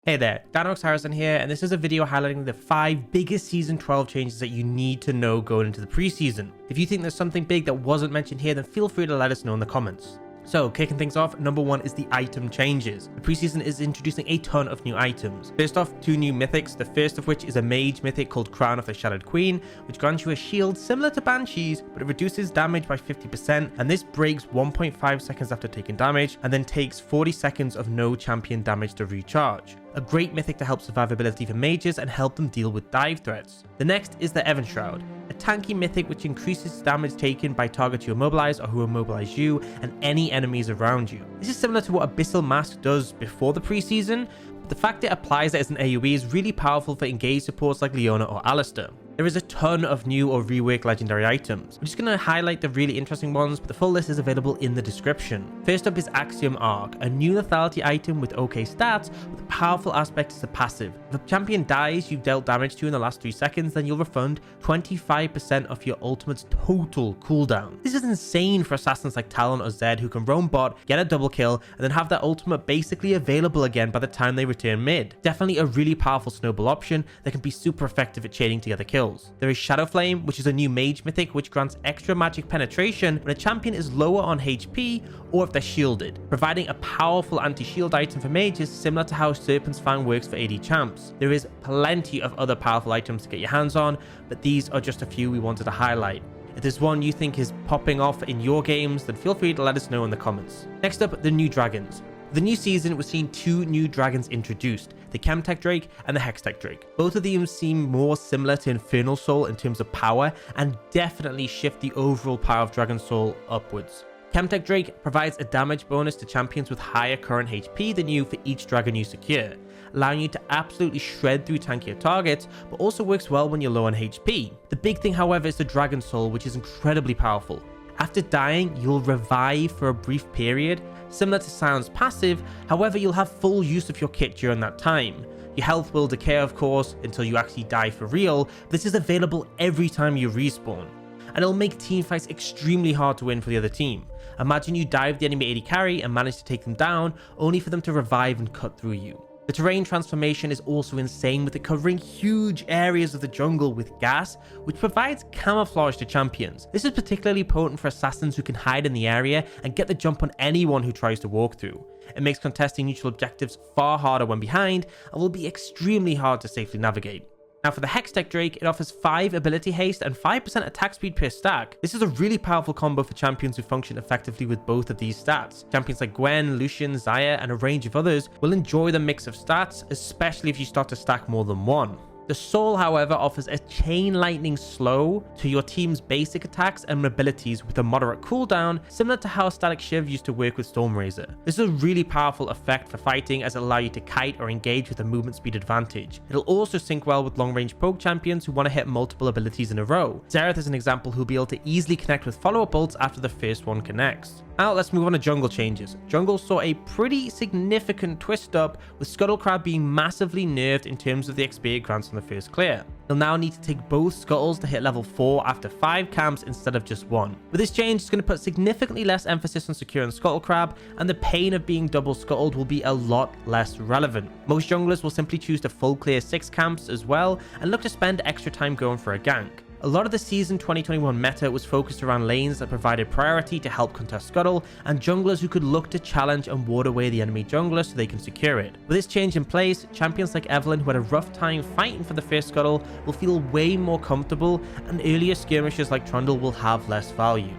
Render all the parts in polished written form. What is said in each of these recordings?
Hey there, Danox Harrison here, and this is a video highlighting the 5 biggest Season 12 changes that you need to know going into the preseason. If you think there's something big that wasn't mentioned here, then feel free to let us know in the comments. So, kicking things off, number 1 is the item changes. The preseason is introducing a ton of new items. First off, 2 new mythics, the first of which is a mage mythic called Crown of the Shadowed Queen, which grants you a shield similar to Banshee's, but it reduces damage by 50%, and this breaks 1.5 seconds after taking damage, and then takes 40 seconds of no champion damage to recharge. A great mythic to help survivability for mages and help them deal with dive threats. The next is the Event Shroud, a tanky mythic which increases damage taken by targets you immobilize or who immobilize you and any enemies around you. This is similar to what Abyssal Mask does before the preseason, but the fact it applies it as an AoE is really powerful for engaged supports like Leona or Alistair. There is a ton of new or reworked legendary items. I'm just going to highlight the really interesting ones, but the full list is available in the description. First up is Axiom Arc, a new lethality item with okay stats with a powerful aspect as a passive. If a champion dies you've dealt damage to in the last 3 seconds, then you'll refund 25% of your ultimate's total cooldown. This is insane for assassins like Talon or Zed who can roam bot, get a double kill, and then have their ultimate basically available again by the time they return mid. Definitely a really powerful snowball option that can be super effective at chaining together kills. There is Shadow Flame, which is a new mage mythic which grants extra magic penetration when a champion is lower on HP or if they're shielded, providing a powerful anti-shield item for mages similar to how Serpent's Fang works for AD champs. There is plenty of other powerful items to get your hands on, but these are just a few we wanted to highlight. If there's one you think is popping off in your games, then feel free to let us know in the comments. Next up, the new dragons. The new season, we're seeing 2 new dragons introduced, the Chemtech Drake and the Hextech Drake. Both of them seem more similar to Infernal Soul in terms of power and definitely shift the overall power of Dragon Soul upwards. Chemtech Drake provides a damage bonus to champions with higher current HP than you for each dragon you secure, allowing you to absolutely shred through tankier targets, but also works well when you're low on HP. The big thing, however, is the Dragon Soul, which is incredibly powerful. After dying, you'll revive for a brief period, similar to Sion's passive, however you'll have full use of your kit during that time. Your health will decay of course until you actually die for real. This is available every time you respawn, and it'll make teamfights extremely hard to win for the other team. Imagine you dive the enemy AD carry and manage to take them down, only for them to revive and cut through you. The terrain transformation is also insane, with it covering huge areas of the jungle with gas, which provides camouflage to champions. This is particularly potent for assassins who can hide in the area and get the jump on anyone who tries to walk through. It makes contesting neutral objectives far harder when behind, and will be extremely hard to safely navigate. Now for the Hextech Drake, it offers 5 ability haste and 5% attack speed per stack. This is a really powerful combo for champions who function effectively with both of these stats. Champions like Gwen, Lucian, Xayah, and a range of others will enjoy the mix of stats, especially if you start to stack more than one. The Soul, however, offers a chain lightning slow to your team's basic attacks and abilities with a moderate cooldown, similar to how Static Shiv used to work with Stormrazor. This is a really powerful effect for fighting, as it allows you to kite or engage with a movement speed advantage. It'll also sync well with long range poke champions who want to hit multiple abilities in a row. Xerath is an example who'll be able to easily connect with follow-up ults after the first one connects. Now let's move on to jungle changes. Jungle saw a pretty significant twist up, with Scuttlecrab being massively nerfed in terms of the XP it grants on the first clear. You'll now need to take both scuttles to hit level 4 after 5 camps instead of just 1. With this change, it's going to put significantly less emphasis on securing Scuttlecrab, and the pain of being double scuttled will be a lot less relevant. Most junglers will simply choose to full clear 6 camps as well, and look to spend extra time going for a gank. A lot of the season 2021 meta was focused around lanes that provided priority to help contest scuttle, and junglers who could look to challenge and ward away the enemy jungler so they can secure it. With this change in place, champions like Evelynn, who had a rough time fighting for the first scuttle, will feel way more comfortable, and earlier skirmishers like Trundle will have less value.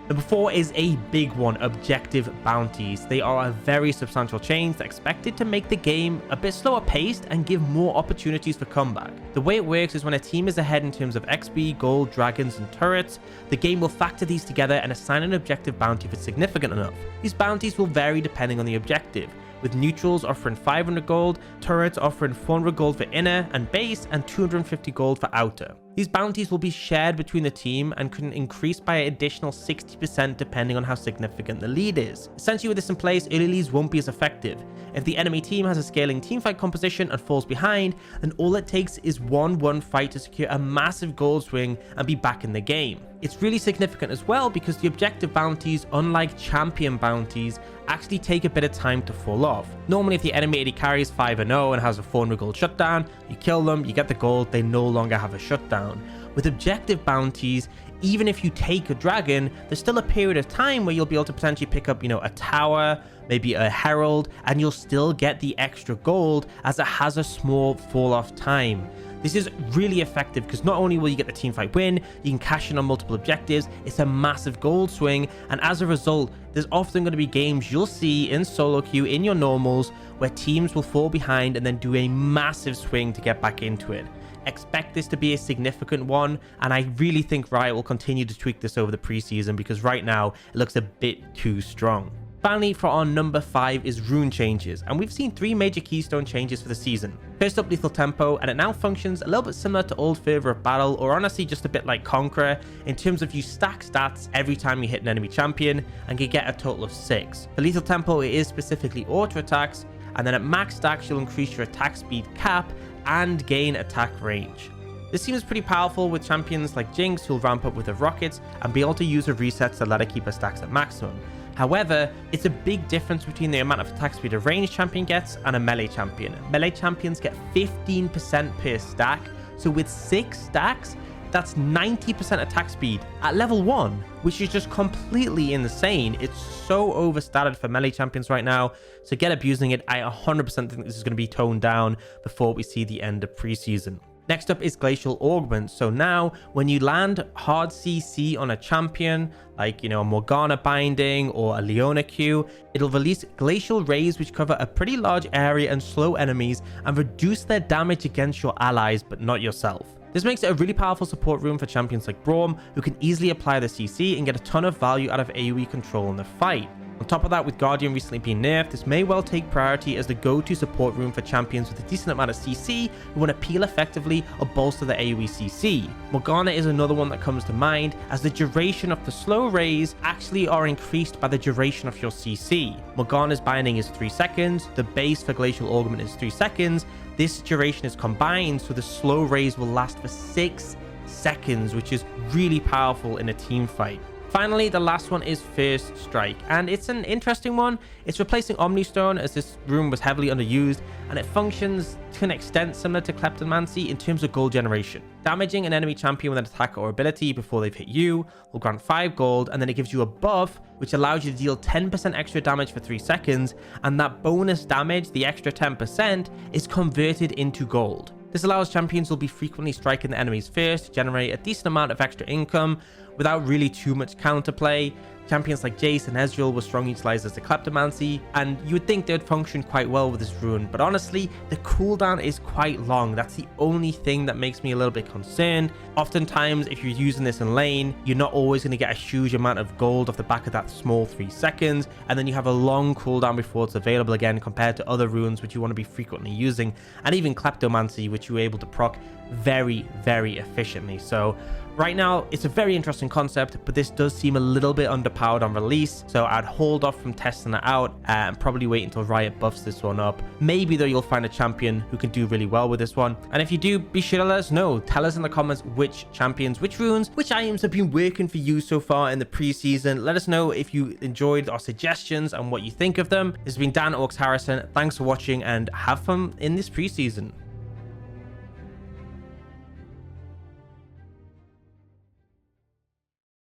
Number 4 is a big one, objective bounties. They are a very substantial change that expected to make the game a bit slower paced and give more opportunities for comeback. The way it works is when a team is ahead in terms of XP, gold, dragons, and turrets, the game will factor these together and assign an objective bounty if it's significant enough. These bounties will vary depending on the objective, with neutrals offering 500 gold, turrets offering 400 gold for inner and base, and 250 gold for outer. These bounties will be shared between the team and can increase by an additional 60% depending on how significant the lead is. Essentially, with this in place, early leads won't be as effective. If the enemy team has a scaling teamfight composition and falls behind, then all it takes is 1-1 fight to secure a massive gold swing and be back in the game. It's really significant as well because the objective bounties, unlike champion bounties, actually take a bit of time to fall off. Normally, if the enemy AD carries 5-0 and has a 400 gold shutdown, you kill them, you get the gold, they no longer have a shutdown. With objective bounties, even if you take a dragon, there's still a period of time where you'll be able to potentially pick up, a tower, maybe a herald, and you'll still get the extra gold as it has a small fall off time. This is really effective because not only will you get the teamfight win, you can cash in on multiple objectives, it's a massive gold swing, and as a result, there's often going to be games you'll see in solo queue, in your normals, where teams will fall behind and then do a massive swing to get back into it. Expect this to be a significant one, and I really think Riot will continue to tweak this over the preseason because right now it looks a bit too strong. Finally, for our number 5 is rune changes, and we've seen 3 major keystone changes for the season. First up, lethal tempo, and it now functions a little bit similar to old Fervor of Battle, or honestly just a bit like Conqueror, in terms of you stack stats every time you hit an enemy champion and can get a total of 6. For lethal tempo, it is specifically auto attacks, and then at max stacks you'll increase your attack speed cap and gain attack range. This seems pretty powerful with champions like Jinx, who'll ramp up with her rockets and be able to use her resets to let her keep her stacks at maximum. However, it's a big difference between the amount of attack speed a ranged champion gets and a melee champion. Melee champions get 15% per stack, so with 6 stacks, that's 90% attack speed at level 1, which is just completely insane. It's so overstated for melee champions right now, so get abusing it. I 100% think this is going to be toned down before we see the end of preseason. Next up is Glacial Augment. So now when you land hard CC on a champion, like, a Morgana binding or a Leona Q, it'll release Glacial Rays, which cover a pretty large area and slow enemies and reduce their damage against your allies, but not yourself. This makes it a really powerful support rune for champions like Braum, who can easily apply the CC and get a ton of value out of AoE control in the fight. On top of that, with Guardian recently being nerfed, this may well take priority as the go-to support rune for champions with a decent amount of CC who want to peel effectively or bolster the AoE CC. Morgana is another one that comes to mind, as the duration of the slow rays actually are increased by the duration of your CC. Morgana's binding is 3 seconds, the base for Glacial Augment is 3 seconds, this duration is combined so the slow rays will last for 6 seconds, which is really powerful in a team fight. Finally, the last one is First Strike, and it's an interesting one. It's replacing Omnistone, as this rune was heavily underused, and it functions to an extent similar to Kleptomancy in terms of gold generation. Damaging an enemy champion with an attack or ability before they've hit you will grant 5 gold, and then it gives you a buff which allows you to deal 10% extra damage for 3 seconds, and that bonus damage, the extra 10%, is converted into gold. This allows champions who will be frequently striking the enemies first to generate a decent amount of extra income without really too much counterplay. Champions like Jace and Ezreal were strongly utilized as the Kleptomancy, and you would think they'd function quite well with this rune, but honestly, the cooldown is quite long. That's the only thing that makes me a little bit concerned. Oftentimes, if you're using this in lane, you're not always going to get a huge amount of gold off the back of that small 3 seconds, and then you have a long cooldown before it's available again compared to other runes which you want to be frequently using, and even Kleptomancy, which you're able to proc very, very efficiently. So right now, it's a very interesting concept, but this does seem a little bit underpowered on release, so I'd hold off from testing it out and probably wait until Riot buffs this one up. Maybe though you'll find a champion who can do really well with this one, and if you do, be sure to let us know. Tell us in the comments which champions, which runes, which items have been working for you so far in the preseason. Let us know if you enjoyed our suggestions and what you think of them. This has been Dan Orcs Harrison. Thanks for watching and have fun in this preseason.